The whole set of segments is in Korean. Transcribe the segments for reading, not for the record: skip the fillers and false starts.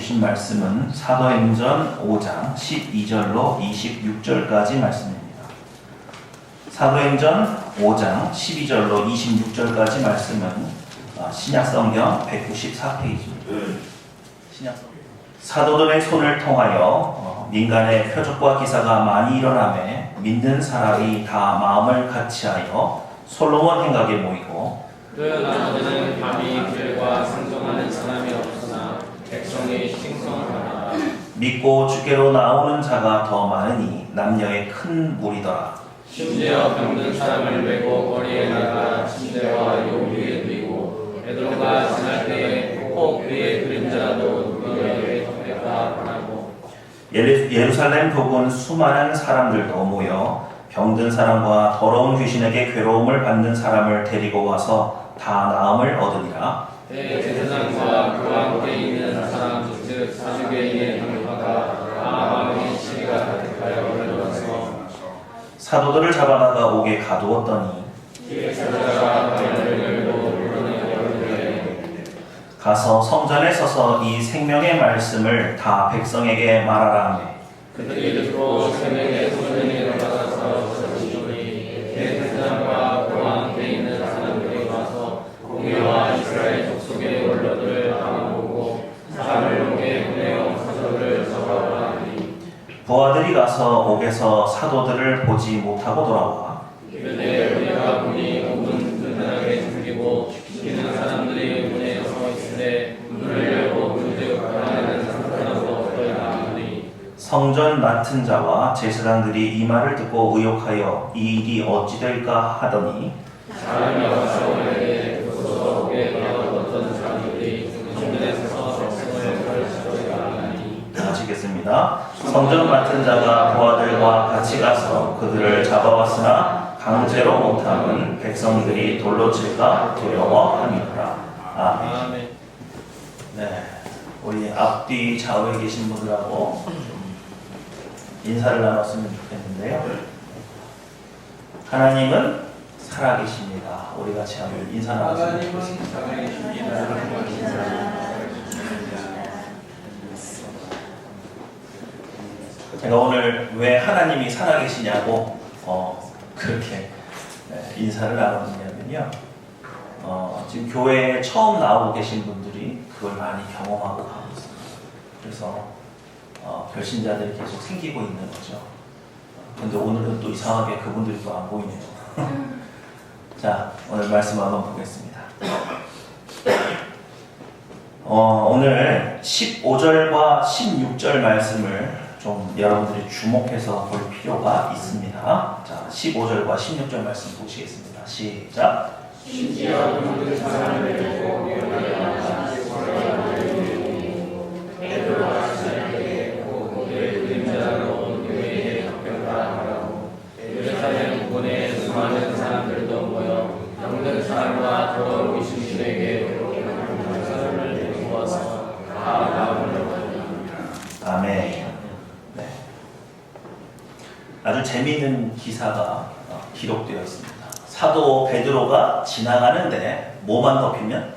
보신 말씀은 사도행전 5장 12절로 26절까지 말씀입니다. 사도행전 5장 12절로 26절까지 말씀은 신약성경 194페이지입니다. 사도들의 손을 통하여 민간의 표적과 기사가 많이 일어나매 믿는 사람이 다 마음을 같이하여 솔로몬 행각에 모이고 그 나머지는 밤이 길과 상종하는 사람이 없으나 백성이 싱송하다. 믿고 주께로 나오는 자가 더 많으니 남녀의 큰 무리더라. 심지어 병든 사람을 메고 거리에 나가 침대와 용 위에 두이고 베드로가 지날 때에 폭 위의 그림자라도 누구에게 덮였다 하고 예루살렘 부근 수많은 사람들도 모여 병든 사람과 더러운 귀신에게 괴로움을 받는 사람을 데리고 와서 다 나음을 얻으리라. 대제사장과 그와 함께 있는 사람 즉 사주개인의 당파가 다 마음의 시비가 가득하여 올라와서 사도들을 잡아다가 옥에 가두었더니 기획사자가 발을 열고 물어내어 가서 성전에 서서 이 생명의 말씀을 다 백성에게 말하라 하며 그들이 듣고 새벽에 소전에 들어가서 저주니 대제사장과 그와 함께 있는 사람들이 와서 공회와 이스라엘 족속의 원로들을 알아보고 사람을 옥에 보내어 사도를 잡아오라 하니 부하들이 가서 옥에서 사도들을 보지 못하고 돌아와 그때 우리가 보니 옥은 든든하게 잠기고 지키는 사람들이 문에 서 있으되 문을 열고 문득 가라는 사람도 없더라 하니 성전 맡은 자와 제사장들이 이 말을 듣고 의혹하여 이 일이 어찌 될까 하더니 사람이 와서 오래되 그곳으로 옥에 들어갔던 사람들이 성전에 서서 백성을 가르치더라 하니 마치겠습니다. 성전 맡은 자가 부하들과 같이 가서 그들을 잡아왔으나 강제로 못함은 백성들이 돌로 칠까 두려워함이더라. 아멘. 아멘. 네, 우리 앞뒤 좌우에 계신 분들하고 좀 인사를 나눴으면 좋겠는데요. 하나님은 살아계십니다. 우리 같이 한번 인사 나눴으면 좋겠습니다. 제가 오늘 왜 하나님이 살아계시냐고 그렇게 인사를 나눴냐면요. 지금 교회에 처음 나오고 계신 분들이 그걸 많이 경험하고 가고 있습니다. 그래서 결신자들이 계속 생기고 있는 거죠. 근데 오늘은 또 이상하게 그분들이 또 안 보이네요. 자, 오늘 말씀 한번 보겠습니다. 오늘 15절과 16절 말씀을 좀 여러분들이 주목해서 볼 필요가 있습니다. 자, 15절과 16절 말씀 보시겠습니다. 시작. 심지어 모든 사람을 듣고 위험하여 베드로가 지나게 그의 그림자로 교회에 덮였다 하라고 예루살렘 부근에 수많은 사람들도 모여 병든 사람과 더러운 귀신들에게 사람을 데리고 와서 다 나음을 얻으니 아멘. 네. 아주 재미있는 기사가 기록되어 있습니다. 사도 베드로가 지나가는데 뭐만 덮이면?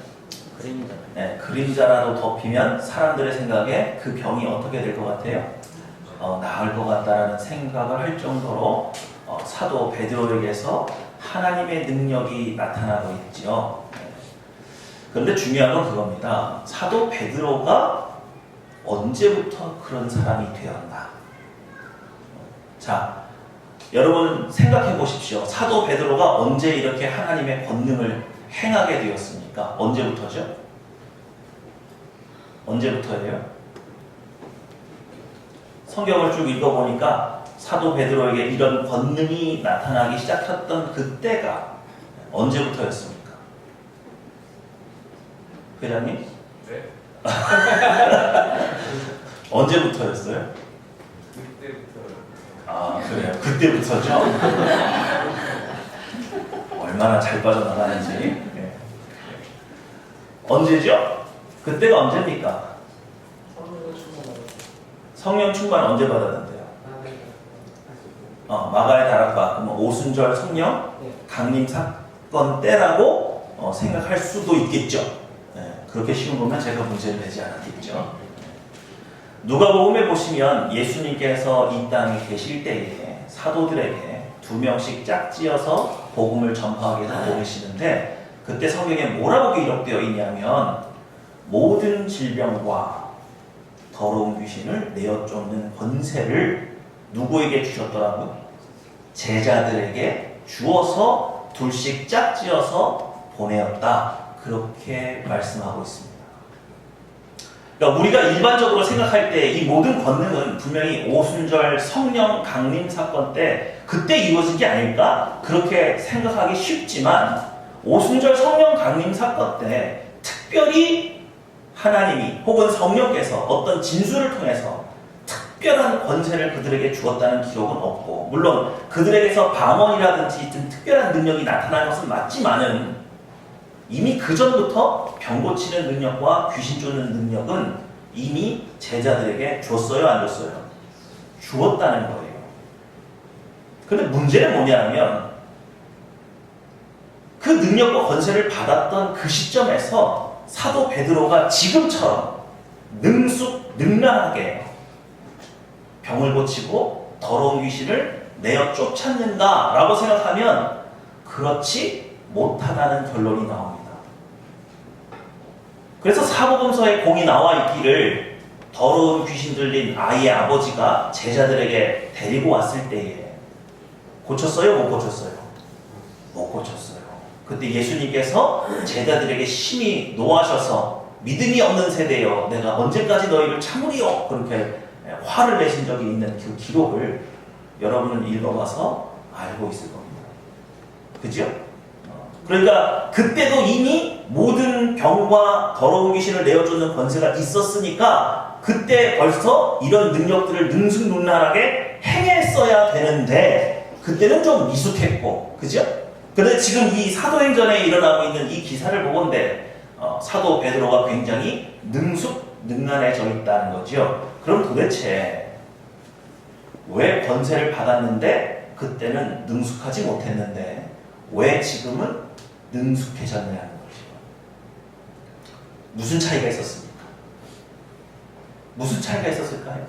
그림자. 네, 그림자라도 덮이면 사람들의 생각에 그 병이 어떻게 될 것 같아요? 나을 것 같다라는 생각을 할 정도로 사도 베드로에게서 하나님의 능력이 나타나고 있죠. 네. 그런데 중요한 건 그겁니다. 사도 베드로가 언제부터 그런 사람이 되었나? 자, 여러분 생각해 보십시오. 사도 베드로가 언제 이렇게 하나님의 권능을 행하게 되었습니까? 언제부터죠? 언제부터예요? 성경을 쭉 읽어보니까 사도 베드로에게 이런 권능이 나타나기 시작했던 그때가 언제부터였습니까? 회장님? 네. 언제부터였어요? 그때부터 아, 그래요. 그때부터죠. 얼마나 잘 빠져나가는지. 네. 언제죠? 그때가 언제입니까? 성령 충만 언제 받았는데요? 마가의 다락방, 그러면 오순절 성령 강림 사건 때라고 생각할 수도 있겠죠. 네. 그렇게 쉬운 거면 제가 문제를 내지 않았겠죠. 누가복음에 보시면 예수님께서 이 땅에 계실 때에 사도들에게 2명씩 짝지어서 복음을 전파하게 하고 계시는데, 그때 성경에 뭐라고 기록되어 있냐면 모든 질병과 더러운 귀신을 내어 쫓는 권세를 누구에게 주셨더라고요? 제자들에게 주어서 둘씩 짝지어서 보내었다. 그렇게 말씀하고 있습니다. 그러니까 우리가 일반적으로 생각할 때 이 모든 권능은 분명히 오순절 성령 강림 사건 때 그때 이루어진 게 아닐까? 그렇게 생각하기 쉽지만 오순절 성령 강림 사건 때 특별히 하나님이 혹은 성령께서 어떤 진술을 통해서 특별한 권세를 그들에게 주었다는 기록은 없고, 물론 그들에게서 방언이라든지 좀 특별한 능력이 나타난 것은 맞지만은 이미 그 전부터 병 고치는 능력과 귀신 쫓는 능력은 이미 제자들에게 줬어요, 안 줬어요? 주었다는 거예요. 근데 문제는 뭐냐면 그 능력과 권세를 받았던 그 시점에서 사도 베드로가 지금처럼 능숙능란하게 병을 고치고 더러운 귀신을 내어 쫓았는가라고 생각하면 그렇지 못하다는 결론이 나옵니다. 그래서 사복음서에 공이 나와 있기를 더러운 귀신 들린 아이의 아버지가 제자들에게 데리고 왔을 때에 고쳤어요? 못 고쳤어요? 못 고쳤어요. 그때 예수님께서 제자들에게 심히 노하셔서 믿음이 없는 세대여 내가 언제까지 너희를 참으리요? 그렇게 화를 내신 적이 있는 그 기록을 여러분은 읽어봐서 알고 있을 겁니다. 그죠? 그러니까 그때도 이미 모든 병과 더러운 귀신을 내어쫓는 권세가 있었으니까 그때 벌써 이런 능력들을 능숙능란하게 행했어야 되는데 그때는 좀 미숙했고, 그죠? 그런데 지금 이 사도행전에 일어나고 있는 이 기사를 보건대 사도 베드로가 굉장히 능숙능란해져 있다는 거죠. 그럼 도대체 왜 권세를 받았는데 그때는 능숙하지 못했는데 왜 지금은 능숙해졌느냐는 거죠. 무슨 차이가 있었습니까? 무슨 차이가 있었을까요?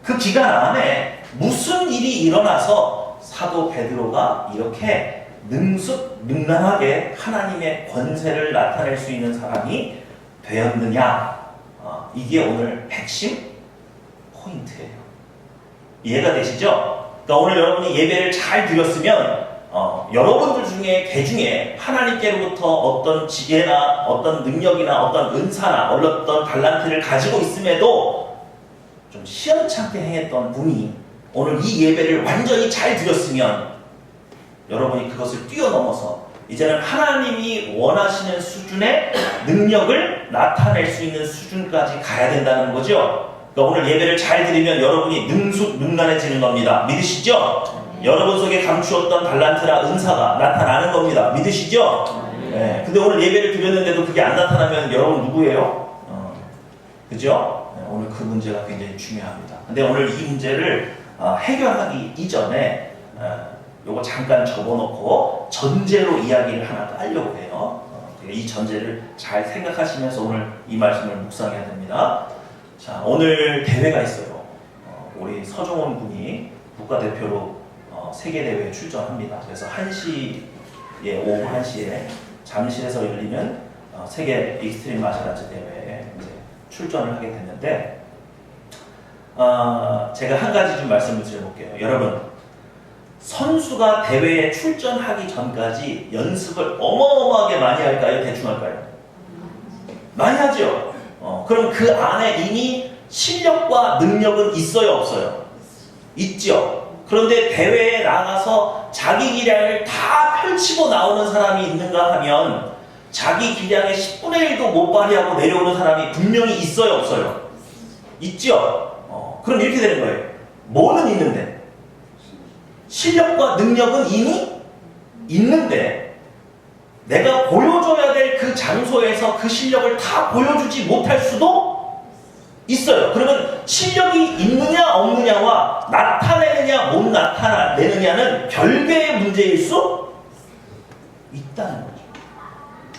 그 기간 안에 무슨 일이 일어나서 사도 베드로가 이렇게 능숙능란하게 하나님의 권세를 나타낼 수 있는 사람이 되었느냐? 이게 오늘 핵심 포인트예요. 이해가 되시죠? 그러니까 오늘 여러분이 예배를 잘 드렸으면 여러분들 중에 대중에 하나님께로부터 어떤 지혜나 어떤 능력이나 어떤 은사나 어떤 달란트를 가지고 있음에도 좀 시원찮게 행했던 분이 오늘 이 예배를 완전히 잘 드렸으면 여러분이 그것을 뛰어넘어서 이제는 하나님이 원하시는 수준의 능력을 나타낼 수 있는 수준까지 가야 된다는 거죠. 그러니까 오늘 예배를 잘 드리면 여러분이 능숙능란해지는 겁니다. 믿으시죠? 여러분 속에 감추었던 달란트나 은사가 나타나는 겁니다. 믿으시죠? 네. 근데 오늘 예배를 드렸는데도 그게 안 나타나면 여러분 누구예요? 그죠? 네, 오늘 그 문제가 굉장히 중요합니다. 근데 오늘 이 문제를 해결하기 이전에 요거 잠깐 접어놓고 전제로 이야기를 하나 깔려고 해요. 이 전제를 잘 생각하시면서 오늘 이 말씀을 묵상해야 됩니다. 자, 오늘 대회가 있어요. 우리 서종원 군이 국가대표로 세계대회에 출전합니다. 그래서 1시에, 오후 1시에 잠실에서 열리는 세계 익스트림 마샬아트 대회에 이제 출전을 하게 됐는데, 제가 한 가지 좀 말씀을 드려볼게요. 여러분, 선수가 대회에 출전하기 전까지 연습을 어마어마하게 많이 할까요? 대충 할까요? 많이 하죠? 그럼 그 안에 이미 실력과 능력은 있어요? 없어요? 있죠? 그런데 대회에 나가서 자기 기량을 다 펼치고 나오는 사람이 있는가 하면 자기 기량의 10분의 1도 못 발휘하고 내려오는 사람이 분명히 있어요? 없어요? 있죠? 그럼 이렇게 되는 거예요. 뭐는 있는데? 실력과 능력은 이미 있는데 내가 보여줘야 될 그 장소에서 그 실력을 다 보여주지 못할 수도 있어요. 그러면 실력이 있느냐 없느냐와 나타내느냐 못 나타내느냐는 별개의 문제일 수 있다는 거죠.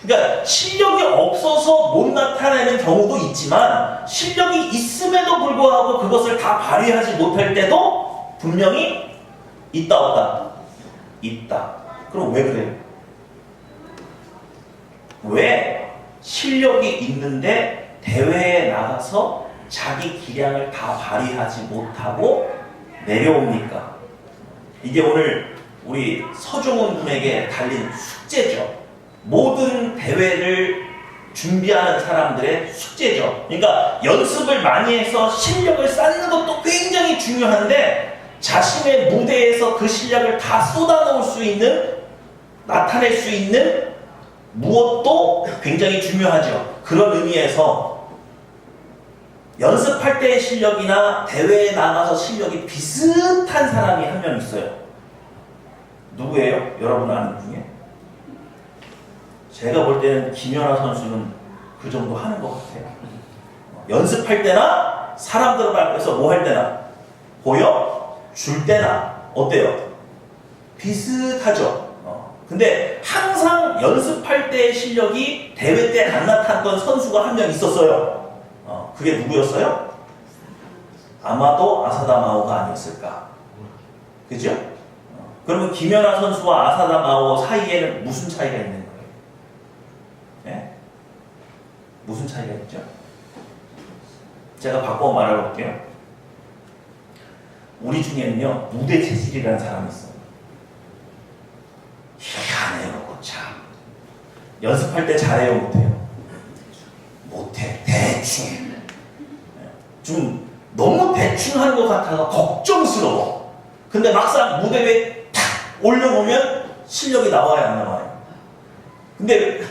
그러니까 실력이 없어서 못 나타내는 경우도 있지만 실력이 있음에도 불구하고 그것을 다 발휘하지 못할 때도 분명히 있다 없다? 있다. 그럼 왜 그래요? 왜 실력이 있는데 대회에 나가서 자기 기량을 다 발휘하지 못하고 내려옵니까? 이게 오늘 우리 서종훈 군에게 달린 숙제죠. 모든 대회를 준비하는 사람들의 숙제죠. 그러니까 연습을 많이 해서 실력을 쌓는 것도 굉장히 중요한데 자신의 무대에서 그 실력을 다 쏟아놓을 수 있는, 나타낼 수 있는 무엇도 굉장히 중요하죠. 그런 의미에서 연습할 때의 실력이나 대회에 나가서 실력이 비슷한 사람이 한 명 있어요. 누구예요? 여러분 아는 중에? 제가 볼 때는 김연아 선수는 그 정도 하는 것 같아요. 연습할 때나 사람들 앞에서 뭐 할 때나 보여? 줄 때나 어때요? 비슷하죠. 근데 항상 연습할 때의 실력이 대회 때 안 나타났던 선수가 한 명 있었어요. 그게 누구였어요? 아마도 아사다마오가 아니었을까? 그죠? 그러면 김연아 선수와 아사다마오 사이에는 무슨 차이가 있는 거예요? 네? 무슨 차이가 있죠? 제가 바꿔 말해볼게요. 우리 중에는요, 무대 체질이라는 사람이 있어요. 희한해요, 참. 연습할 때 잘해요, 못해요? 못해. 대충 해. 좀 너무 대충 하는 것 같아서 걱정스러워. 근데 막상 무대 위에 탁 올려보면 실력이 나와요, 안 나와요? 근데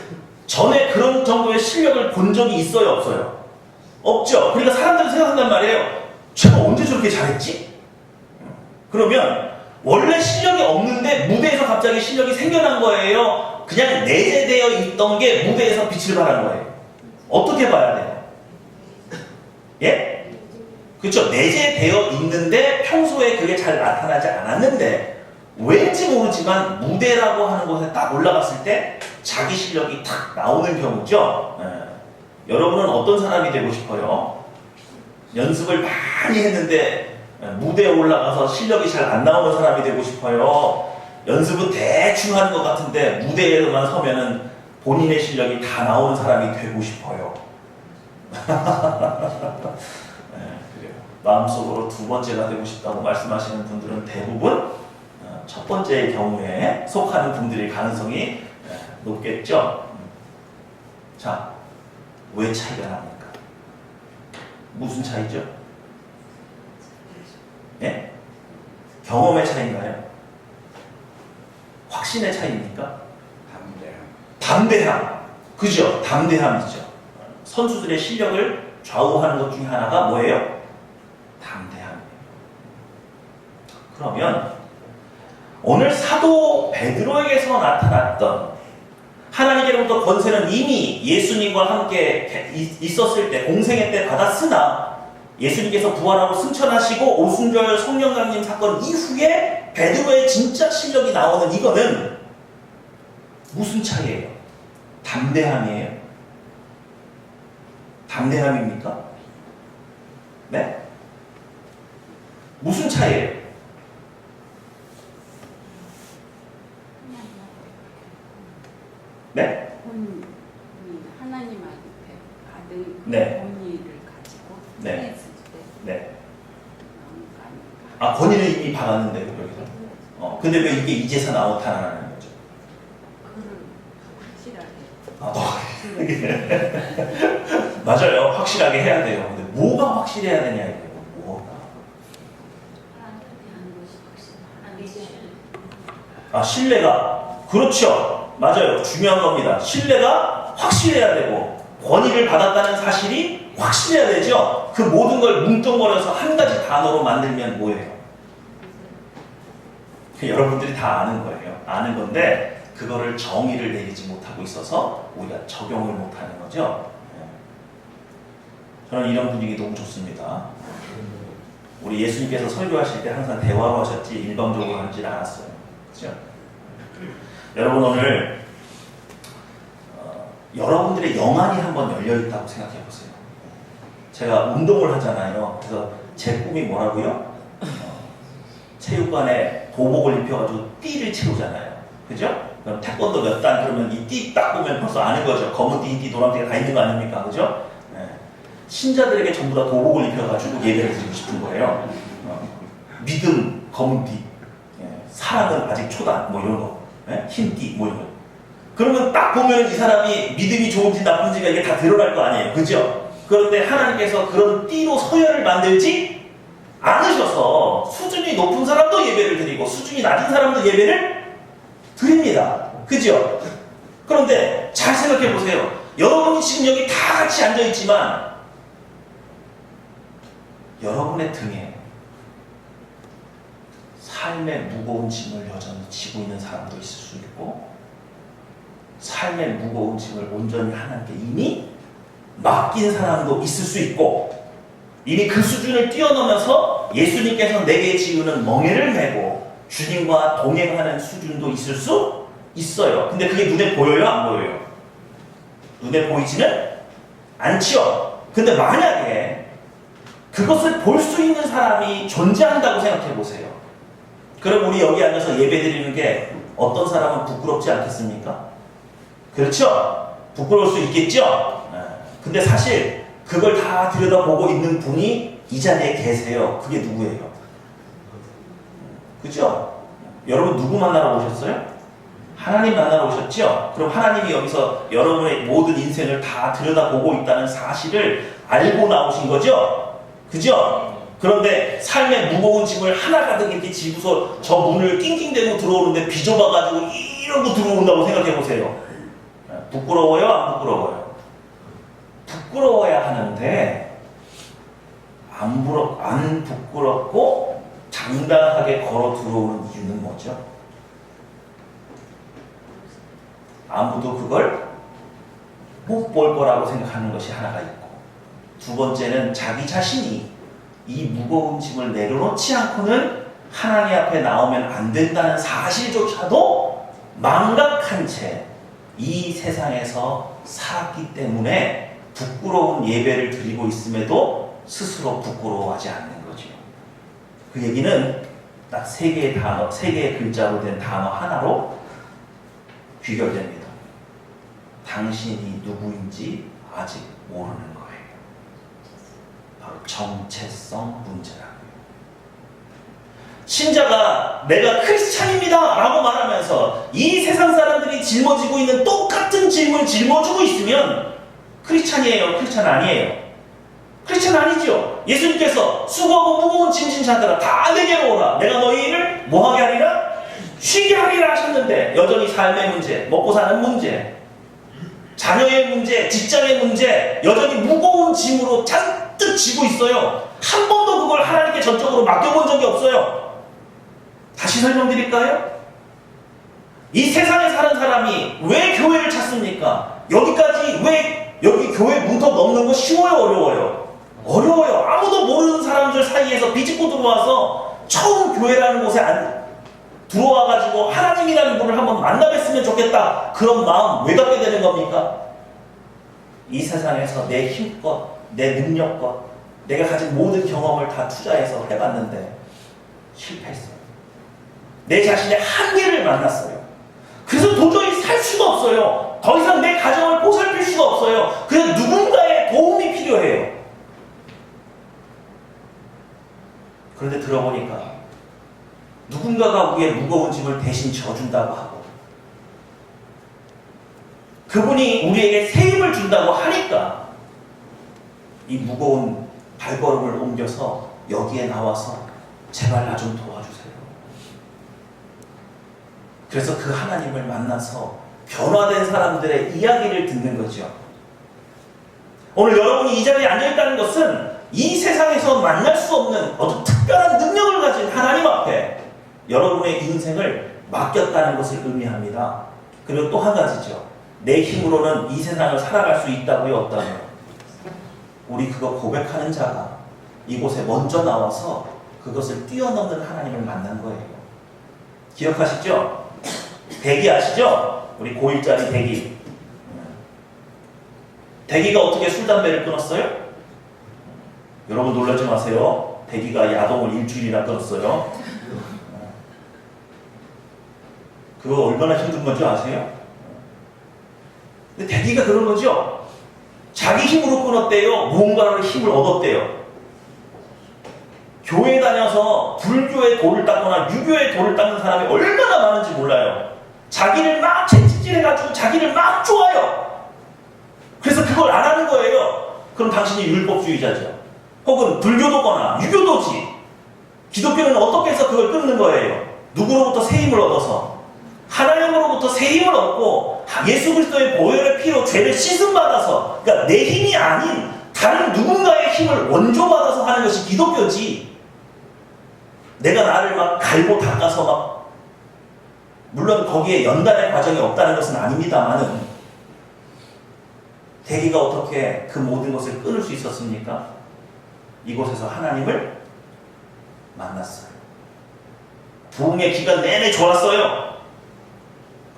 전에 그런 정도의 실력을 본 적이 있어요, 없어요? 없죠. 그러니까 사람들이 생각한단 말이에요. 제가 언제 저렇게 잘했지? 그러면 원래 실력이 없는데 무대에서 갑자기 실력이 생겨난 거예요? 그냥 내재되어 있던 게 무대에서 빛을 발한 거예요? 어떻게 봐야 돼요? 예? 그렇죠. 내재되어 있는데 평소에 그게 잘 나타나지 않았는데 왠지 모르지만 무대라고 하는 곳에 딱 올라갔을 때 자기 실력이 탁 나오는 경우죠. 여러분은 어떤 사람이 되고 싶어요? 연습을 많이 했는데 무대에 올라가서 실력이 잘 안 나오는 사람이 되고 싶어요? 연습은 대충 하는 것 같은데 무대에만 서면은 본인의 실력이 다 나오는 사람이 되고 싶어요. 그래요. 마음속으로 두 번째가 되고 싶다고 말씀하시는 분들은 대부분 첫 번째의 경우에 속하는 분들의 가능성이 높겠죠. 자, 왜 차이가 납니까? 무슨 차이죠? 예? 경험의 차이인가요? 확신의 차이입니까? 담대함. 그죠? 담대함이죠. 선수들의 실력을 좌우하는 것 중에 하나가 뭐예요? 담대함이에요. 그러면 오늘 사도 베드로에게서 나타났던 하나님께로부터 권세는 이미 예수님과 함께 있었을 때, 공생애 때 받았으나 예수님께서 부활하고 승천하시고 오순절 성령 강림 사건 이후에 베드로의 진짜 실력이 나오는 이거는 무슨 차이예요? 담대함이에요? 담대함입니까? 네? 무슨 차이예요? 네? 본인이 하나님한테 받은 그 네. 권위를 가지고 네. 했을 때 네. 나오는 거 아닐까? 아, 권위는 이미 받았는데, 여기서. 근데 왜 이게 이제서 나타나는 거죠? 그를 확실하게. 맞아요. 확실하게 해야 돼요. 근데 뭐가 확실해야 되냐, 이거예요. 뭐가? 아, 신뢰가. 그렇죠. 맞아요. 중요한 겁니다. 신뢰가 확실해야 되고, 권위를 받았다는 사실이 확실해야 되죠. 그 모든 걸 뭉뚱거려서 한 가지 단어로 만들면 뭐예요? 여러분들이 다 아는 거예요. 아는 건데, 그거를 정의를 내리지 못하고 있어서 우리가 적용을 못하는 거죠. 저는 이런 분위기 너무 좋습니다. 우리 예수님께서 설교하실 때 항상 대화로 하셨지 일방적으로 하지 않았어요. 그렇죠? 여러분 오늘 여러분들의 영안이 한번 열려 있다고 생각해 보세요. 제가 운동을 하잖아요. 그래서 제 꿈이 뭐라고요? 체육관에 도복을 입혀가지고 띠를 채우잖아요. 그죠? 그럼 태권도 몇 단 그러면 이 띠 딱 보면 벌써 아는 거죠. 검은 띠, 띠, 노란 띠가 다 있는 거 아닙니까? 그죠? 네. 신자들에게 전부 다 도복을 입혀가지고 예배를 드리고 싶은 거예요. 믿음, 검은 띠, 사랑은 아직 초단, 뭐 이런 거, 흰 띠, 뭐 이런 거. 그러면 딱 보면 이 사람이 믿음이 좋은지 나쁜지가 이게 다 드러날 거 아니에요. 그죠? 그런데 하나님께서 그런 띠로 서열을 만들지 않으셔서 수준이 높은 사람도 예배를 드리고 수준이 낮은 사람도 예배를 드립니다. 그죠? 그런데 잘 생각해 보세요. 여러분이 지금 여기 다 같이 앉아 있지만 여러분의 등에 삶의 무거운 짐을 여전히 지고 있는 사람도 있을 수 있고 삶의 무거운 짐을 온전히 하나님께 이미 맡긴 사람도 있을 수 있고 이미 그 수준을 뛰어넘어서 예수님께서 내게 지우는 멍에를 메고 주님과 동행하는 수준도 있을 수 있어요. 근데 그게 눈에 보여요? 안 보여요? 눈에 보이지는 않죠. 근데 만약에 그것을 볼 수 있는 사람이 존재한다고 생각해 보세요. 그럼 우리 여기 앉아서 예배 드리는 게 어떤 사람은 부끄럽지 않겠습니까? 그렇죠? 부끄러울 수 있겠죠? 근데 사실 그걸 다 들여다보고 있는 분이 이 자리에 계세요. 그게 누구예요? 그죠? 여러분 누구 만나러 오셨어요? 하나님 만나러 오셨죠? 그럼 하나님이 여기서 여러분의 모든 인생을 다 들여다보고 있다는 사실을 알고 나오신 거죠? 그죠? 그런데 삶의 무거운 짐을 하나 가득 이렇게 지고서 저 문을 낑낑대고 들어오는데 비좁아가지고 이러고 들어온다고 생각해 보세요. 부끄러워요? 안 부끄러워요? 부끄러워야 하는데 안 부끄럽고 당당하게 걸어 들어오는 이유는 뭐죠? 아무도 그걸 못 볼 거라고 생각하는 것이 하나가 있고 두 번째는 자기 자신이 이 무거운 짐을 내려놓지 않고는 하나님 앞에 나오면 안 된다는 사실조차도 망각한 채 이 세상에서 살았기 때문에 부끄러운 예배를 드리고 있음에도 스스로 부끄러워하지 않는 거죠. 그 얘기는 딱 세 개의 단어, 세 개의 글자로 된 단어 하나로 귀결됩니다. 당신이 누구인지 아직 모르는 거예요. 바로 정체성 문제라고요. 신자가 내가 크리스찬입니다 라고 말하면서 이 세상 사람들이 짊어지고 있는 똑같은 짐을 짊어지고 있으면 크리스찬이에요? 크리스찬 아니에요? 크리스찬 아니죠. 예수님께서 수고하고 무거운 짐진 자들아 다 내게로 오라. 내가 너희를 뭐하게 하리라? 쉬게 하리라 하셨는데 여전히 삶의 문제, 먹고 사는 문제, 자녀의 문제, 직장의 문제 여전히 무거운 짐으로 잔뜩 지고 있어요. 한 번도 그걸 하나님께 전적으로 맡겨본 적이 없어요. 다시 설명드릴까요? 이 세상에 사는 사람이 왜 교회를 찾습니까? 여기까지 왜 여기 교회 문턱 넘는 거 쉬워요? 어려워요? 어려워요. 아무도 모르는 사람들 사이에서 비집고 들어와서 처음 교회라는 곳에 들어와가지고 하나님이라는 분을 한번 만나뵀으면 좋겠다. 그런 마음 왜 갖게 되는 겁니까? 이 세상에서 내 힘껏, 내 능력껏, 내가 가진 모든 경험을 다 투자해서 해봤는데 실패했어요. 내 자신의 한계를 만났어요. 그래서 도저히 살 수가 없어요. 더 이상 내 가정을 보살필 수가 없어요. 그래서 누군가의 도움이 필요해요. 그런데 들어보니까 누군가가 우리의 무거운 짐을 대신 져준다고 하고 그분이 우리에게 새 힘을 준다고 하니까 이 무거운 발걸음을 옮겨서 여기에 나와서 제발 나 좀 도와주세요. 그래서 그 하나님을 만나서 변화된 사람들의 이야기를 듣는 거죠. 오늘 여러분이 이 자리에 앉아있다는 것은 이 세상에서 만날 수 없는 어떤 특별한 능력을 가진 하나님 앞에 여러분의 인생을 맡겼다는 것을 의미합니다. 그리고 또 한 가지죠. 내 힘으로는 이 세상을 살아갈 수 있다고요? 없다고요? 우리 그거 고백하는 자가 이곳에 먼저 나와서 그것을 뛰어넘는 하나님을 만난 거예요. 기억하시죠? 대기 아시죠? 우리 고1짜리 대기. 대기가 어떻게 술, 담배를 끊었어요? 여러분 놀라지 마세요. 대기가 야동을 일주일이나 끊었어요. 그거 얼마나 힘든 건지 아세요? 근데 대기가 그런 거죠. 자기 힘으로 끊었대요. 무언가를 힘을 얻었대요. 교회 다녀서 불교의 돌을 닦거나 유교의 돌을 닦는 사람이 얼마나 많은지 몰라요. 자기를 막 채찍질해가지고 자기를 막 쪼아요. 그래서 그걸 안 하는 거예요. 그럼 당신이 율법주의자죠. 혹은 불교도거나 유교도지. 기독교는 어떻게 해서 그걸 끊는 거예요? 누구로부터 새 힘을 얻어서 하나님으로부터 새 힘을 얻고 예수 그리스도의 보혈의 피로 죄를 씻음받아서, 그러니까 내 힘이 아닌 다른 누군가의 힘을 원조받아서 하는 것이 기독교지. 내가 나를 막 갈고 닦아서 막, 물론 거기에 연단의 과정이 없다는 것은 아닙니다만은, 대기가 어떻게 그 모든 것을 끊을 수 있었습니까? 이곳에서 하나님을 만났어요. 부흥의 기간 내내 좋았어요.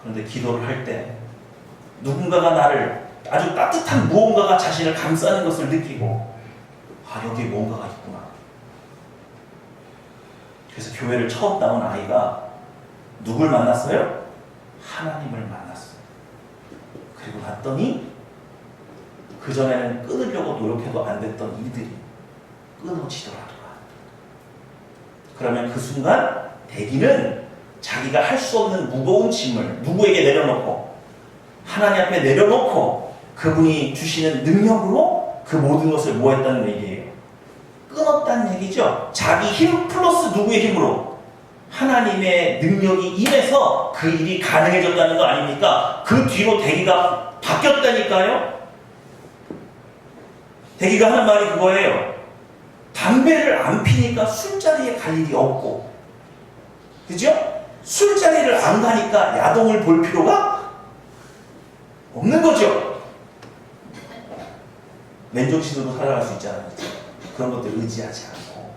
그런데 기도를 할 때 누군가가 나를, 아주 따뜻한 무언가가 자신을 감싸는 것을 느끼고, 아, 여기에 뭔가가 있구나. 그래서 교회를 처음 나온 아이가 누굴 만났어요? 하나님을 만났어요. 그리고 봤더니 그전에는 끊으려고 노력해도 안 됐던 이들이 끊어지더라고요. 그러면 그 순간 대기는 자기가 할 수 없는 무거운 짐을 누구에게 내려놓고, 하나님 앞에 내려놓고 그분이 주시는 능력으로 그 모든 것을 뭐 했다는 얘기예요? 끊었다는 얘기죠. 자기 힘 플러스 누구의 힘으로? 하나님의 능력이 임해서 그 일이 가능해졌다는 거 아닙니까? 그 뒤로 대기가 바뀌었다니까요. 대기가 하는 말이 그거예요. 담배를 안 피니까 술자리에 갈 일이 없고, 그죠? 술자리를 안 가니까 야동을 볼 필요가 없는 거죠. 맨정신으로 살아갈 수 있잖아요. 그런 것들 의지하지 않고.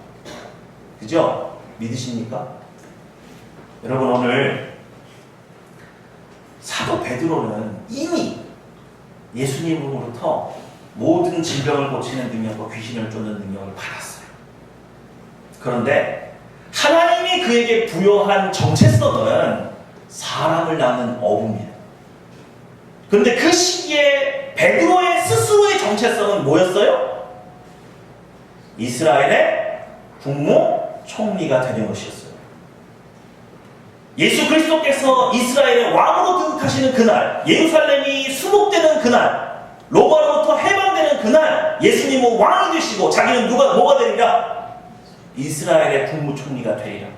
그죠? 믿으십니까? 여러분, 오늘 사도 베드로는 이미 예수님으로부터 모든 질병을 고치는 능력과 귀신을 쫓는 능력을 받았어요. 그런데 하나님이 그에게 부여한 정체성은 사람을 낳는 어부입니다. 그런데 그 시기에 베드로의 스스로의 정체성은 뭐였어요? 이스라엘의 국무총리가 되는 것이었어요. 예수 그리스도께서 이스라엘의 왕으로 등극하시는 그날, 예루살렘이 수복되는 그날, 로마로부터 해방되는 그날, 예수님은 왕이 되시고 자기는 뭐가 되리라? 이스라엘의 국무총리가 되리라.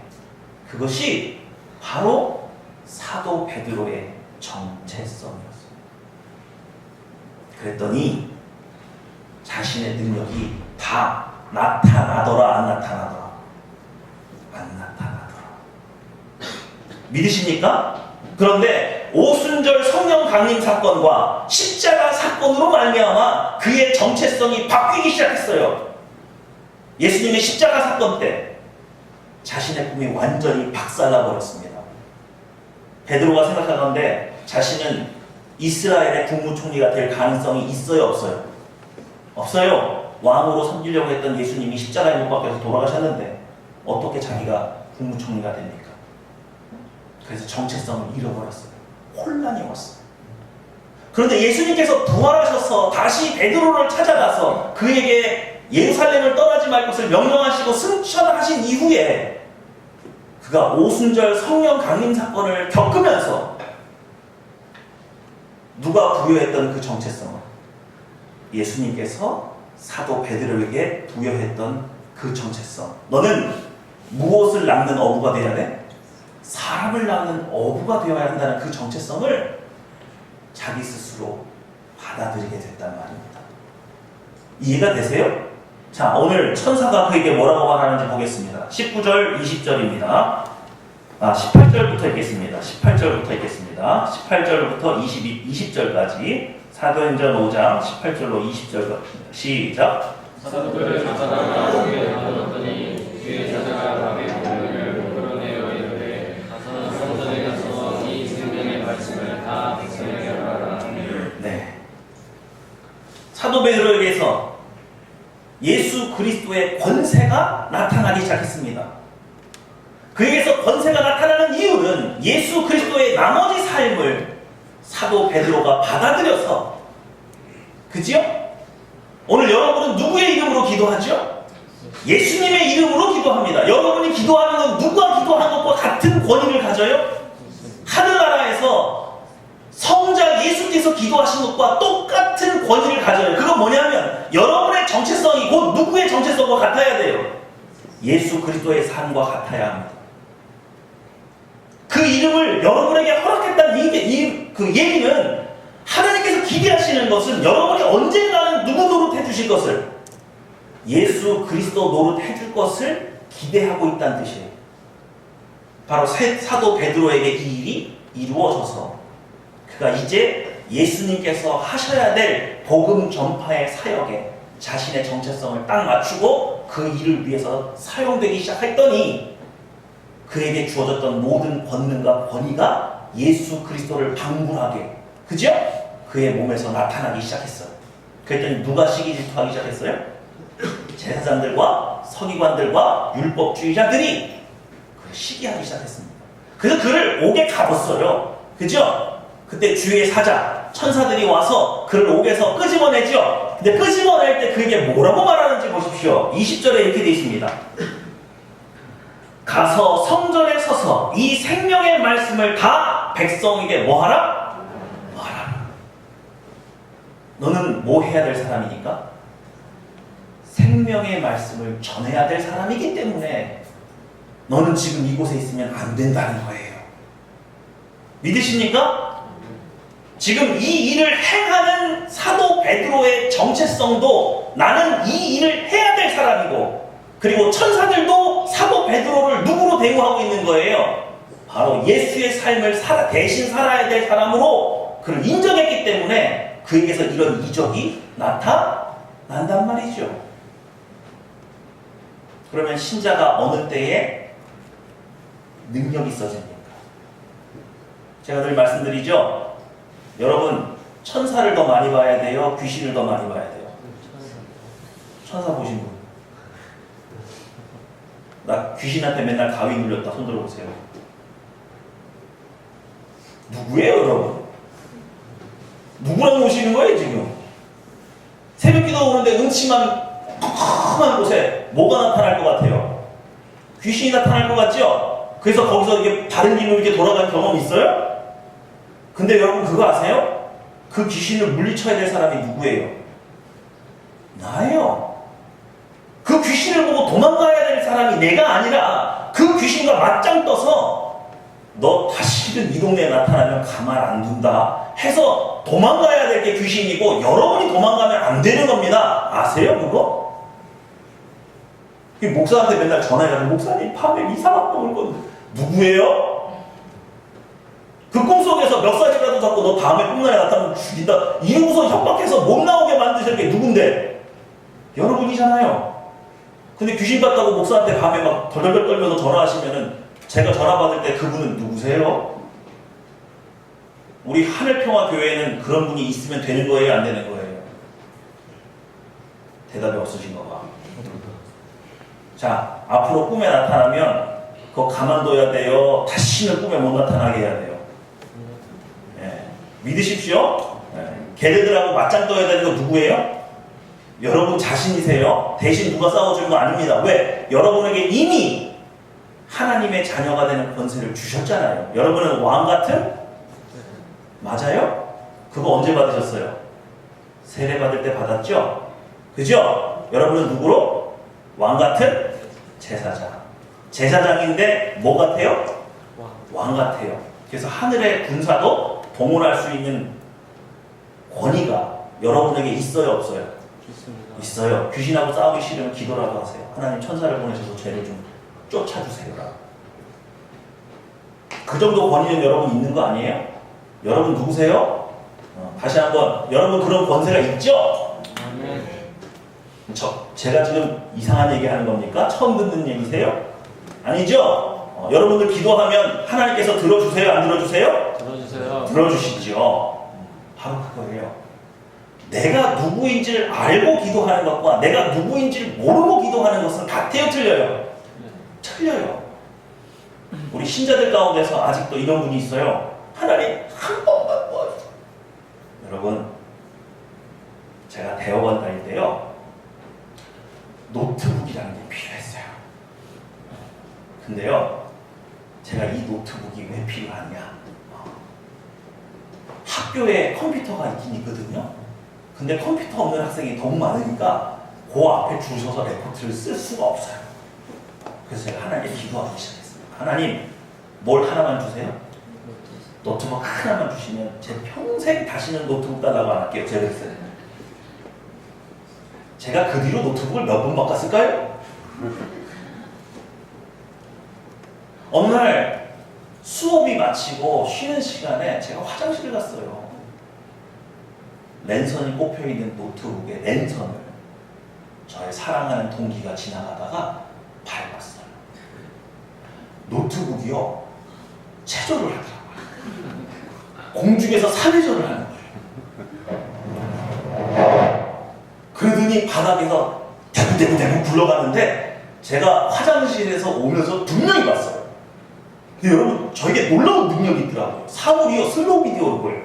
그것이 바로 사도 베드로의 정체성이었어요. 그랬더니 자신의 능력이 다 나타나더라, 안 나타나더라? 안 나타나더라. 믿으십니까? 그런데 오순절 성령 강림 사건과 십자가 사건으로 말미암아 그의 정체성이 바뀌기 시작했어요. 예수님의 십자가 사건 때 자신의 꿈이 완전히 박살나 버렸습니다. 베드로가 생각하건대 자신은 이스라엘의 국무총리가 될 가능성이 있어요, 없어요? 없어요. 왕으로 섬기려고 했던 예수님이 십자가에 못 박혀서 돌아가셨는데 어떻게 자기가 국무총리가 됩니까? 그래서 정체성을 잃어버렸어요. 혼란이 왔어요. 그런데 예수님께서 부활하셔서 다시 베드로를 찾아가서 그에게 예루살렘을 떠나지 말 것을 명령하시고 승천하신 이후에 그가 오순절 성령 강림 사건을 겪으면서 누가 부여했던 그 정체성을 예수님께서 사도 베드로에게 부여했던 그 정체성. 너는 무엇을 낳는 어부가 되어야 돼? 사람을 낳는 어부가 되어야 한다는 그 정체성을 자기 스스로 받아들이게 됐단 말입니다. 이해가 되세요? 자, 오늘 천사가 그에게 뭐라고 말하는지 보겠습니다. 19절, 20절입니다. 18절부터 읽겠습니다. 18절부터 읽겠습니다. 18절부터 20절까지 사도행전 5장 18절로 20절까지 시작. 사도들을 찾아다가 교회에 가두었더니 교회 자자가 밤에 공문을 끌어내어 이르되 가서 성전에 가서 이 생명의 말씀을 다 백성에게 말하라. 네. 사도 베드로에게서 예수 그리스도의 권세가 나타나기 시작했습니다. 그에게서 권세가 나타나는 이유는 예수 그리스도의 나머지 삶을 사도 베드로가 받아들여서, 그지요? 오늘 여러분은 누구의 이름으로 기도하죠? 예수님의 이름으로 기도합니다. 여러분이 기도하는 건 누가 기도하는 것과 같은 권위를 가져요? 하늘나라에서 성자 예수께서 기도하신 것과 똑같은 권위를 가져요. 그건 뭐냐면 여러분의 정체성이 곧 누구의 정체성과 같아야 돼요? 예수 그리스도의 삶과 같아야 합니다. 그 이름을 여러분에게 허락했다는 그 얘기는 하나님께서 기대하시는 것은 여러분이 언젠가는 누구 노릇해 주실 것을, 예수 그리스도 노릇해 줄 것을 기대하고 있다는 뜻이에요. 바로 사도 베드로에게 이 일이 이루어져서 그가 이제 예수님께서 하셔야 될 복음 전파의 사역에 자신의 정체성을 딱 맞추고 그 일을 위해서 사용되기 시작했더니 그에게 주어졌던 모든 권능과 권위가 예수 그리스도를 방불하게, 그죠? 그의 몸에서 나타나기 시작했어요. 그랬더니 누가 시기 질투하기 시작했어요? 제사장들과 서기관들과 율법주의자들이 그를 시기하기 시작했습니다. 그래서 그를 옥에 가뒀어요. 그죠? 그때 주의 사자, 천사들이 와서 그를 옥에서 끄집어내죠. 근데 끄집어낼 때 그에게 뭐라고 말하는지 보십시오. 20절에 이렇게 되어 있습니다. 가서 성전에 서서 이 생명의 말씀을 다 백성에게 뭐하라? 말하라. 너는 뭐 해야 될 사람이니까? 생명의 말씀을 전해야 될 사람이기 때문에 너는 지금 이곳에 있으면 안 된다는 거예요. 믿으십니까? 지금 이 일을 행하는 사도 베드로의 정체성도 나는 이 일을 해야 될 사람이고, 그리고 천사들도 사도 베드로를 누구로 대우하고 있는 거예요? 바로 예수의 삶을 대신 살아야 될 사람으로 그를 인정했기 때문에 그에게서 이런 이적이 나타난단 말이죠. 그러면 신자가 어느 때에 능력이 있어집니까? 제가 늘 말씀드리죠. 여러분, 천사를 더 많이 봐야 돼요? 귀신을 더 많이 봐야 돼요? 천사 보신 분? 나 귀신한테 맨날 가위 눌렸다. 손 들어보세요. 누구예요, 여러분? 누구랑 오시는 거예요, 지금? 새벽기도 오는데 음침한 컴컴한 곳에 뭐가 나타날 것 같아요? 귀신이 나타날 것 같죠? 그래서 거기서 이게 다른 길로 이렇게 돌아간 경험이 있어요? 근데 여러분 그거 아세요? 그 귀신을 물리쳐야 될 사람이 누구예요? 나예요. 그 귀신을 보고 도망가야 될 사람이 내가 아니라 그 귀신과 맞짱 떠서 너 다시는 이 동네에 나타나면 가만 안 둔다 해서 도망가야 될 게 귀신이고 여러분이 도망가면 안 되는 겁니다. 아세요 그거? 목사한테 맨날 전화해가지고 목사님 밤에 이상한 꿈을 꿨는데 누구예요? 그 꿈속에서 멱살이라도 잡고 너 다음에 꿈나라에 나타나면 죽인다 이러고서 협박해서 못 나오게 만드시는 게 누군데? 여러분이잖아요. 근데 귀신 같다고 목사한테 밤에 막 덜덜덜 떨면서 전화하시면은 제가 전화 받을 때 그분은 누구세요? 우리 하늘평화교회에는 그런 분이 있으면 되는 거예요? 안 되는 거예요? 대답이 없으신가 봐. 자, 앞으로 꿈에 나타나면 그거 가만둬야 돼요? 다시는 꿈에 못 나타나게 해야 돼요? 예, 믿으십시오. 예, 걔네들하고 맞짱 떠야 되는 거 누구예요? 여러분 자신이세요? 대신 누가 싸워주는 거 아닙니다. 왜? 여러분에게 이미 하나님의 자녀가 되는 권세를 주셨잖아요. 여러분은 왕 같은? 맞아요? 그거 언제 받으셨어요? 세례 받을 때 받았죠? 그죠? 여러분은 누구로? 왕 같은? 제사장. 제사장인데 뭐 같아요? 왕 같아요. 그래서 하늘의 군사도 동원할 수 있는 권위가 여러분에게 있어요, 없어요? 있어요. 귀신하고 싸우기 싫으면 기도라도 하세요. 하나님 천사를 보내셔서 죄를 좀 쫓아주세요라. 그 정도 권위는 여러분 있는 거 아니에요? 여러분 누구세요? 다시 한번 여러분 그런 권세가 있죠? 제가 지금 이상한 얘기 하는 겁니까? 처음 듣는 얘기세요? 아니죠? 여러분들 기도하면 하나님께서 들어주세요? 안 들어주세요? 들어주세요. 들어주시죠. 바로 그거예요. 내가 누구인지를 알고 기도하는 것과 내가 누구인지를 모르고 기도하는 것은 같아요, 틀려요? 틀려요. 우리 신자들 가운데서 아직도 이런 분이 있어요. 하나님 한 번만 도와주세요. 여러분, 제가 대학원 다닐 때요, 노트북이라는 게 필요했어요. 근데요, 제가 이 노트북이 왜 필요하냐? 학교에 컴퓨터가 있긴 있거든요. 근데 컴퓨터 없는 학생이 너무 많으니까 그 앞에 줄 서서 레포트를 쓸 수가 없어요. 그래서 제가 하나님께 기도하기 시작했어요. 하나님, 뭘 하나만 주세요? 노트북 하나만 주시면 제 평생 다시는 노트북 달라고 안 할게요. 제가 그랬어요. 제가 그 뒤로 노트북을 몇 번 바꿨을까요? 어느 날 수업이 마치고 쉬는 시간에 제가 화장실을 갔어요. 랜선이 꼽혀있는 노트북에 랜선을 저의 사랑하는 동기가 지나가다가 밟았어요. 노트북이요, 체조를 하더라고요. 공중에서 사회전을 하는 거예요. 그러더니 바닥에서 대구대구 굴러가는데 제가 화장실에서 오면서 분명히 봤어요. 근데 여러분, 저에게 놀라운 능력이 있더라고요. 사물이요, 슬로우 비디오로 보여요.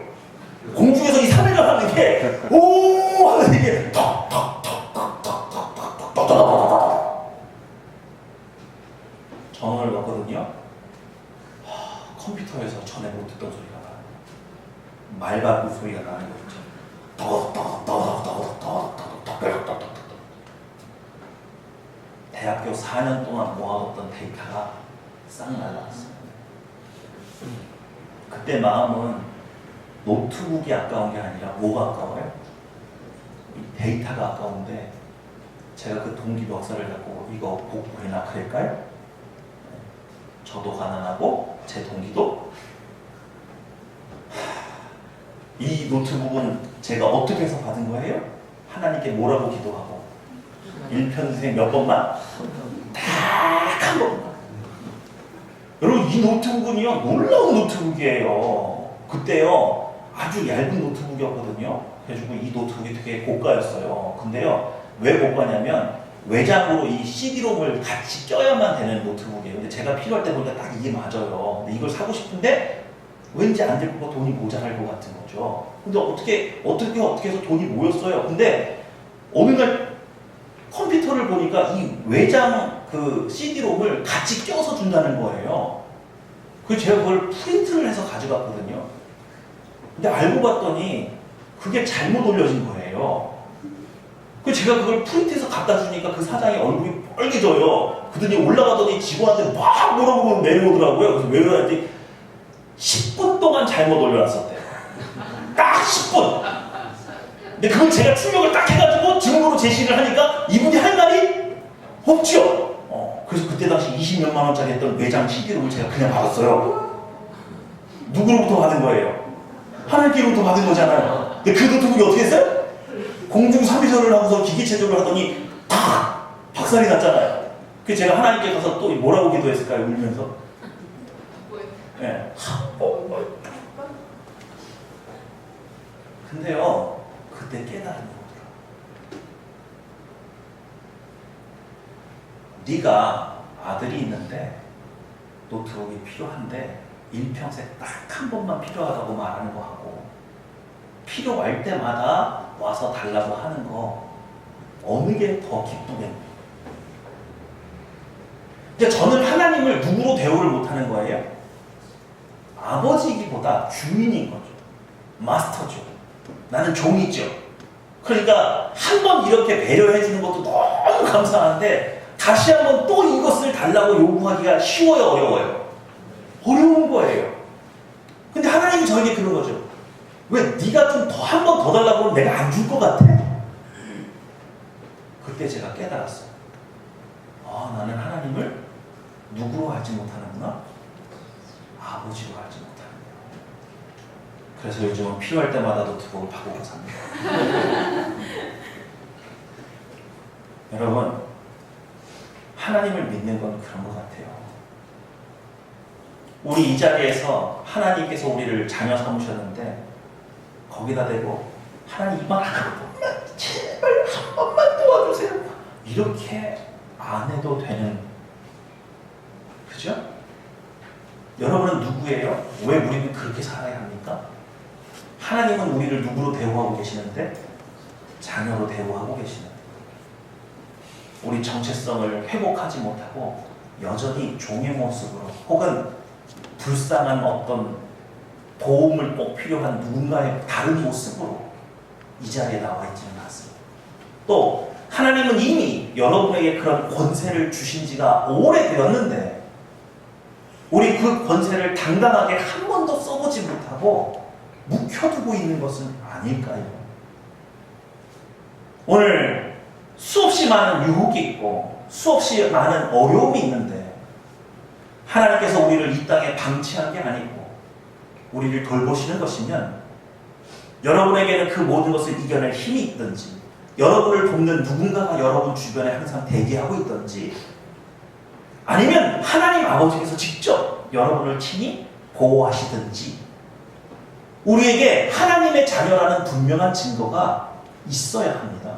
공중에서 이 사회를 하는 게, 오! 하는 이게 톡톡톡톡톡톡톡톡톡톡톡 전원을 넣거든요. 컴퓨터에서 전에 못 듣던 소리가 나요. 말 밟는 소리가 나는 거 있죠. 떠덕떠덕떠덕떠덕떠덕떠덕떠덕떠덕. 대학교 4년 동안 모아뒀던 데이터가 싹 날라갔어요. 그때 마음은 노트북이 아까운 게 아니라 뭐가 아까워요? 이 데이터가 아까운데 제가 그 동기 멱살을 잡고 이거 복구해나 그럴까요? 저도 가난하고 제 동기도. 이 노트북은 제가 어떻게 해서 받은 거예요? 하나님께 뭐라고 기도하고 일평생 몇 번만? 딱 한 번만. 여러분, 이 노트북은요, 놀라운 노트북이에요. 그때요, 아주 얇은 노트북이었거든요. 그래가지고 이 노트북이 되게 고가였어요. 근데요, 왜 고가냐면 외장으로 이 CD롬을 같이 껴야만 되는 노트북이에요. 근데 제가 필요할 때 보니까 딱 이게 맞아요. 근데 이걸 사고 싶은데 왠지 안 될 거고 돈이 모자랄 것 같은 거죠. 근데 어떻게 해서 돈이 모였어요. 근데 어느 날 컴퓨터를 보니까 이 외장 그 CD롬을 같이 껴서 준다는 거예요. 그래서 제가 그걸 프린트를 해서 가져갔거든요. 근데 알고 봤더니 그게 잘못 올려진 거예요. 그래서 제가 그걸 프린트해서 갖다 주니까 그 사장이 얼굴이 빨개져요. 그러더니 올라가더니 직원한테 막 물어보고 내려오더라고요. 그래서 왜 그러는지 10분 동안 잘못 올려놨었대요. 딱 10분! 근데 그걸 제가 출력을 딱 해가지고 증거로 제시를 하니까 이분이 할 말이 없죠. 그래서 그때 당시 20몇만 원짜리 했던 외장 CD를 제가 그냥 받았어요. 누구로부터 받은 거예요? 하나님께로부터 받은 거잖아요. 근데 그 노트북이 어떻게 했어요? 공중 3회전을 하고서 기계체조를 하더니 탁! 박살이 났잖아요. 그래서 제가 하나님께 가서 또 뭐라고 기도했을까요? 울면서. 네. 근데요, 그때 깨달은 거더라. 네가 아들이 있는데 노트북이 필요한데 일평생 딱 한 번만 필요하다고 말하는 거 하고 필요할 때마다 와서 달라고 하는 거 어느 게 더 기쁘겠니? 이제 저는 하나님을 누구로 대우를 못하는 거예요? 아버지이기보다 주인인 거죠. 마스터죠. 나는 종이죠. 그러니까 한 번 이렇게 배려해 주는 것도 너무 감사한데 다시 한번 또 이것을 달라고 요구하기가 쉬워요, 어려워요? 어려운 거예요. 근데 하나님이 저에게 그런 거죠. 왜 네가 좀 더 한 번 더 달라고 하면 내가 안 줄 것 같아? 그때 제가 깨달았어요. 나는 하나님을 누구로 알지 못하는구나? 아버지로 알지 못하는구나. 그래서 요즘은 필요할 때마다 노트북을 바꾸고 삽니다. 여러분, 하나님을 믿는 건 그런 것 같아요. 우리 이 자리에서 하나님께서 우리를 자녀 삼으셨는데 거기다 대고 하나님 이만 한 번만 제발 한 번만 도와주세요. 이렇게 안 해도 되는, 그죠? 여러분은 누구예요? 왜 우리는 그렇게 살아야 합니까? 하나님은 우리를 누구로 대우하고 계시는데? 자녀로 대우하고 계시는데, 우리 정체성을 회복하지 못하고 여전히 종의 모습으로 혹은 불쌍한 어떤 도움을 꼭 필요한 누군가의 다른 모습으로 이 자리에 나와 있지는 않습니다. 또 하나님은 이미 여러분에게 그런 권세를 주신 지가 오래되었는데 우리 그 권세를 당당하게 한 번도 써보지 못하고 묵혀두고 있는 것은 아닐까요? 오늘 수없이 많은 유혹이 있고 수없이 많은 어려움이 있는데 하나님께서 우리를 이 땅에 방치한 게 아니고 우리를 돌보시는 것이면 여러분에게는 그 모든 것을 이겨낼 힘이 있든지 여러분을 돕는 누군가가 여러분 주변에 항상 대기하고 있든지 아니면 하나님 아버지께서 직접 여러분을 친히 보호하시든지 우리에게 하나님의 자녀라는 분명한 증거가 있어야 합니다.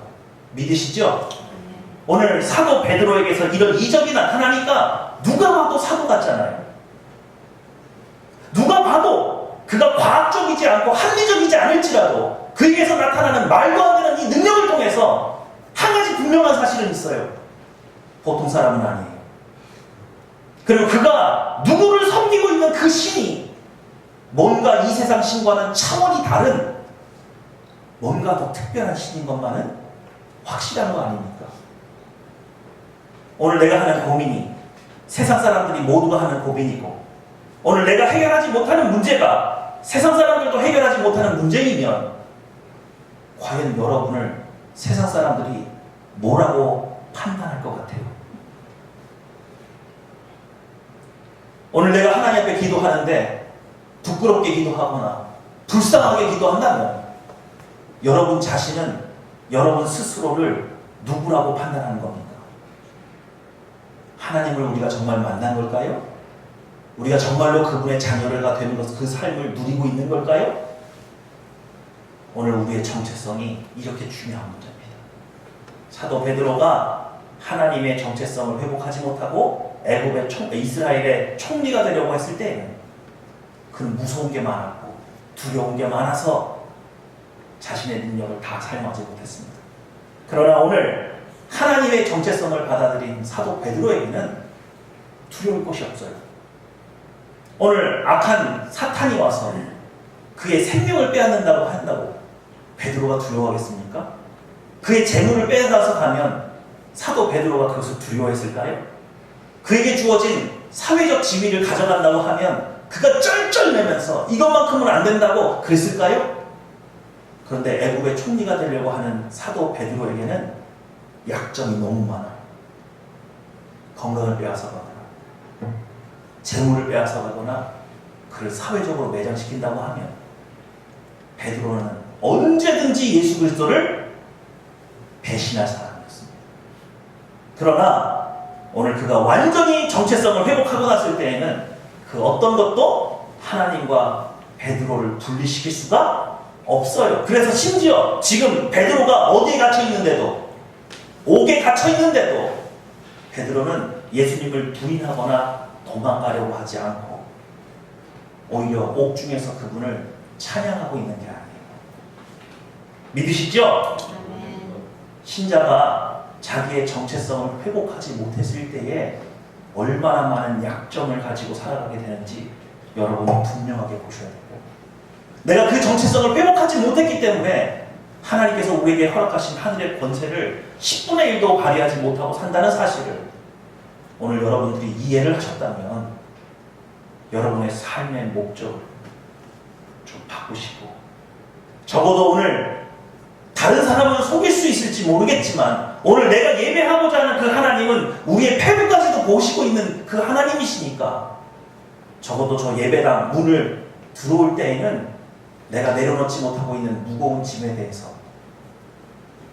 믿으시죠? 오늘 사도 베드로에게서 이런 이적이 나타나니까 누가 봐도 사도 같잖아요. 누가 봐도 그가 과학적이지 않고 합리적이지 않을지라도 그에게서 나타나는 말도 안 되는 이 능력을 통해서 한 가지 분명한 사실은 있어요. 보통 사람은 아니에요. 그리고 그가 누구를 섬기고 있는 그 신이 뭔가 이 세상 신과는 차원이 다른 뭔가 더 특별한 신인 것만은 확실한 거 아닙니까? 오늘 내가 하는 고민이 세상 사람들이 모두가 하는 고민이고 오늘 내가 해결하지 못하는 문제가 세상 사람들도 해결하지 못하는 문제이면 과연 여러분을 세상 사람들이 뭐라고 판단할 것 같아요? 오늘 내가 하나님 앞에 기도하는데 부끄럽게 기도하거나 불쌍하게 기도한다면 여러분 자신은 여러분 스스로를 누구라고 판단하는 겁니까? 하나님을 우리가 정말 만난 걸까요? 우리가 정말로 그분의 자녀가 되는 것, 그 삶을 누리고 있는 걸까요? 오늘 우리의 정체성이 이렇게 중요한 문제입니다. 사도 베드로가 하나님의 정체성을 회복하지 못하고 애굽의 이스라엘의 총리가 되려고 했을 때에는 그는 무서운 게 많았고 두려운 게 많아서 자신의 능력을 다 사용하지 못했습니다. 그러나 오늘 하나님의 정체성을 받아들인 사도 베드로에게는 두려울 것이 없어요. 오늘 악한 사탄이 와서 그의 생명을 빼앗는다고 한다고 베드로가 두려워하겠습니까? 그의 재물을 빼앗아서 가면 사도 베드로가 그것을 두려워했을까요? 그에게 주어진 사회적 지위를 가져간다고 하면 그가 쩔쩔매면서 이것만큼은 안 된다고 그랬을까요? 그런데 애굽의 총리가 되려고 하는 사도 베드로에게는 약점이 너무 많아요. 건강을 빼앗아가거나 재물을 빼앗아가거나 그를 사회적으로 매장시킨다고 하면 베드로는 언제든지 예수 그리스도를 배신할 사람이었습니다. 그러나 오늘 그가 완전히 정체성을 회복하고 났을 때에는 그 어떤 것도 하나님과 베드로를 분리시킬 수가 없어요. 그래서 심지어 지금 베드로가 어디에 갇혀 있는데도 옥에 갇혀 있는데도 베드로는 예수님을 부인하거나 도망가려고 하지 않고 오히려 옥 중에서 그분을 찬양하고 있는 게 아니에요. 믿으시죠? 신자가 자기의 정체성을 회복하지 못했을 때에 얼마나 많은 약점을 가지고 살아가게 되는지 여러분이 분명하게 보셔야 돼요. 내가 그 정체성을 회복하지 못했기 때문에 하나님께서 우리에게 허락하신 하늘의 권세를 10분의 1도 발휘하지 못하고 산다는 사실을 오늘 여러분들이 이해를 하셨다면 여러분의 삶의 목적을 좀 바꾸시고 적어도 오늘 다른 사람은 속일 수 있을지 모르겠지만 오늘 내가 예배하고자 하는 그 하나님은 우리의 패배까지도 보시고 있는 그 하나님이시니까 적어도 저 예배당 문을 들어올 때에는 내가 내려놓지 못하고 있는 무거운 짐에 대해서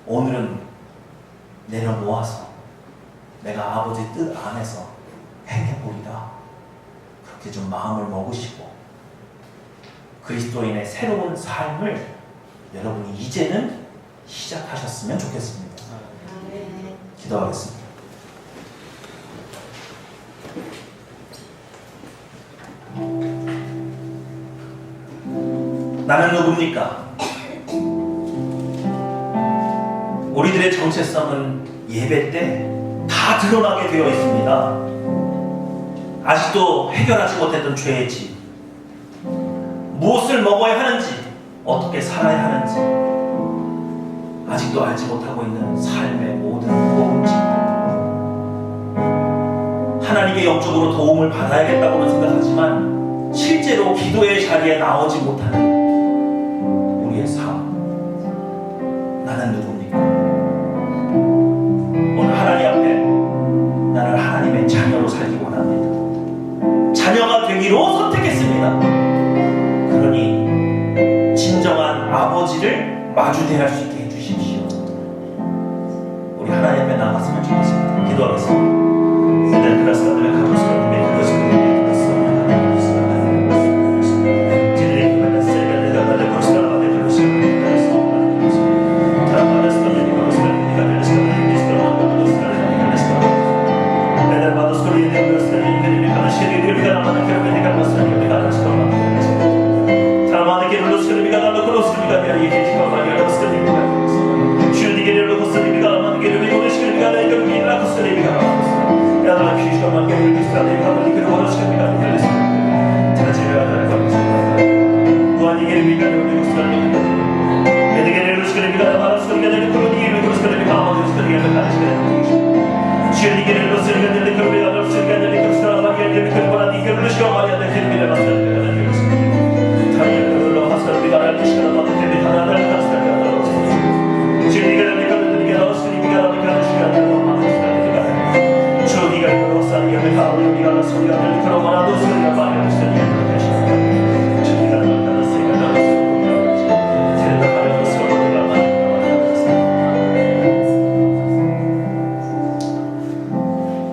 오늘은 내려놓아서 내가 아버지 뜻 안에서 행해보리라 그렇게 좀 마음을 먹으시고 그리스도인의 새로운 삶을 여러분이 이제는 시작하셨으면 좋겠습니다. 기도하겠습니다. 나는 누굽니까? 우리들의 정체성은 예배 때 다 드러나게 되어 있습니다. 아직도 해결하지 못했던 죄의 집, 무엇을 먹어야 하는지, 어떻게 살아야 하는지, 아직도 알지 못하고 있는 삶의 모든 무거움증, 하나님의 영적으로 도움을 받아야겠다고는 생각하지만 실제로 기도의 자리에 나오지 못하는 우리의 삶, 나는 누굽니까? 오늘 하나님 앞에 나는 하나님의 자녀로 살기 원합니다. 자녀가 되기로 선택했습니다. 그러니 진정한 아버지를 마주 대할 수 있게 해주십시오. 우리 하나님 앞에 나갔으면 좋겠습니다. 기도하겠습니다.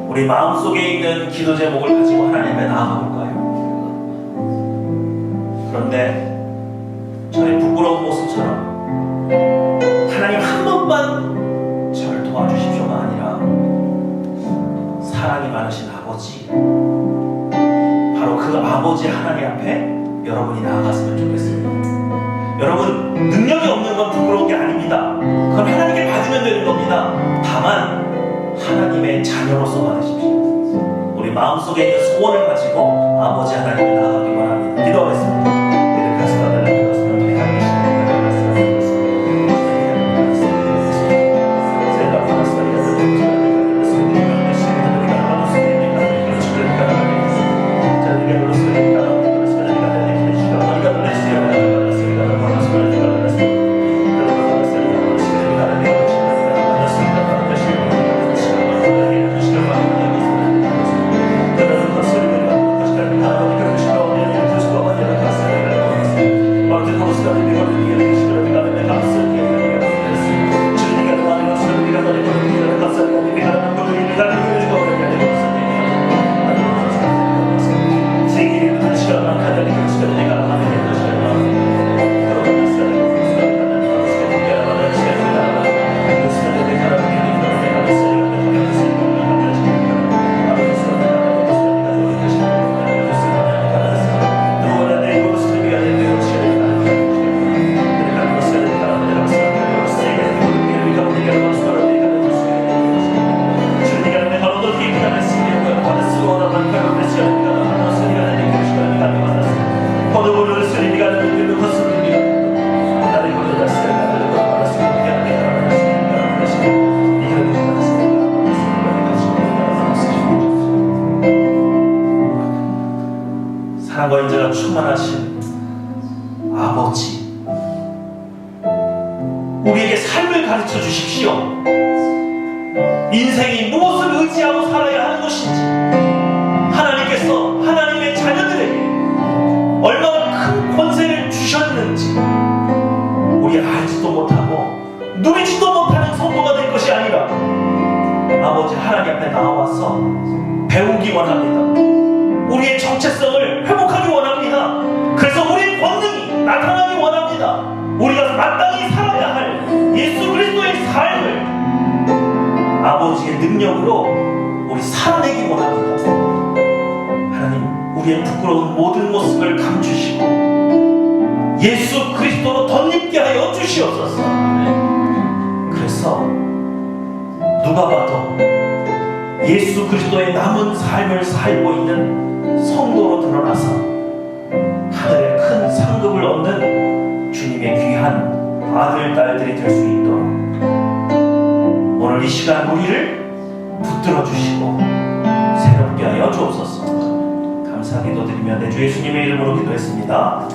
우리 마음속에 있는 기도 제목을 가지고 하나님 앞에 나아가 볼까요? 그런데 저의 부끄러운 모습처럼 하나님 한 번만 저를 도와주십시오가 아니라 사랑이 많으신 아버지, 바로 그 아버지 하나님 앞에 여러분이 나아갔으면 좋겠습니다. 여러분, 능력이 없는 건 부끄러운 게 아닙니다. 그건 하나님께 받으면 되는 겁니다. 다만 하나님의 자녀로서 받으십시오. 우리 마음속에 있는 소원을 가지고 아버지 하나님께 나아가기 원합니다. 기도하겠습니다. 사랑과 인자가 충만하신 아버지, 우리에게 삶을 가르쳐 주십시오. 인생이 무엇을 의지하고 살아야 하는 것인지, 하나님께서 하나님의 자녀들에게 얼마나 큰 권세를 주셨는지 우리 알지도 못하고 누리지도 못하는 성도가 될 것이 아니라 아버지 하나님 앞에 나와서 배우기 원합니다. 우리의 정체성을 회복하기 원합니다. 그래서 우리의 권능이 나타나기 원합니다. 우리가 마땅히 하나님의 능력으로 우리 살아내기 원합니다. 하나님, 우리의 부끄러운 모든 모습을 감추시고 예수 그리스도로 덧입게 하여 주시옵소서. 그래서 누가 봐도 예수 그리스도의 남은 삶을 살고 있는 성도로 드러나서 하늘의 큰 상급을 얻는 주님의 귀한 아들, 딸들이 될 수 있도록 오늘 이 시간 우리를 붙들어 주시고 새롭게 하여 주옵소서. 감사 기도드리며 내 주 예수님의 이름으로 기도했습니다.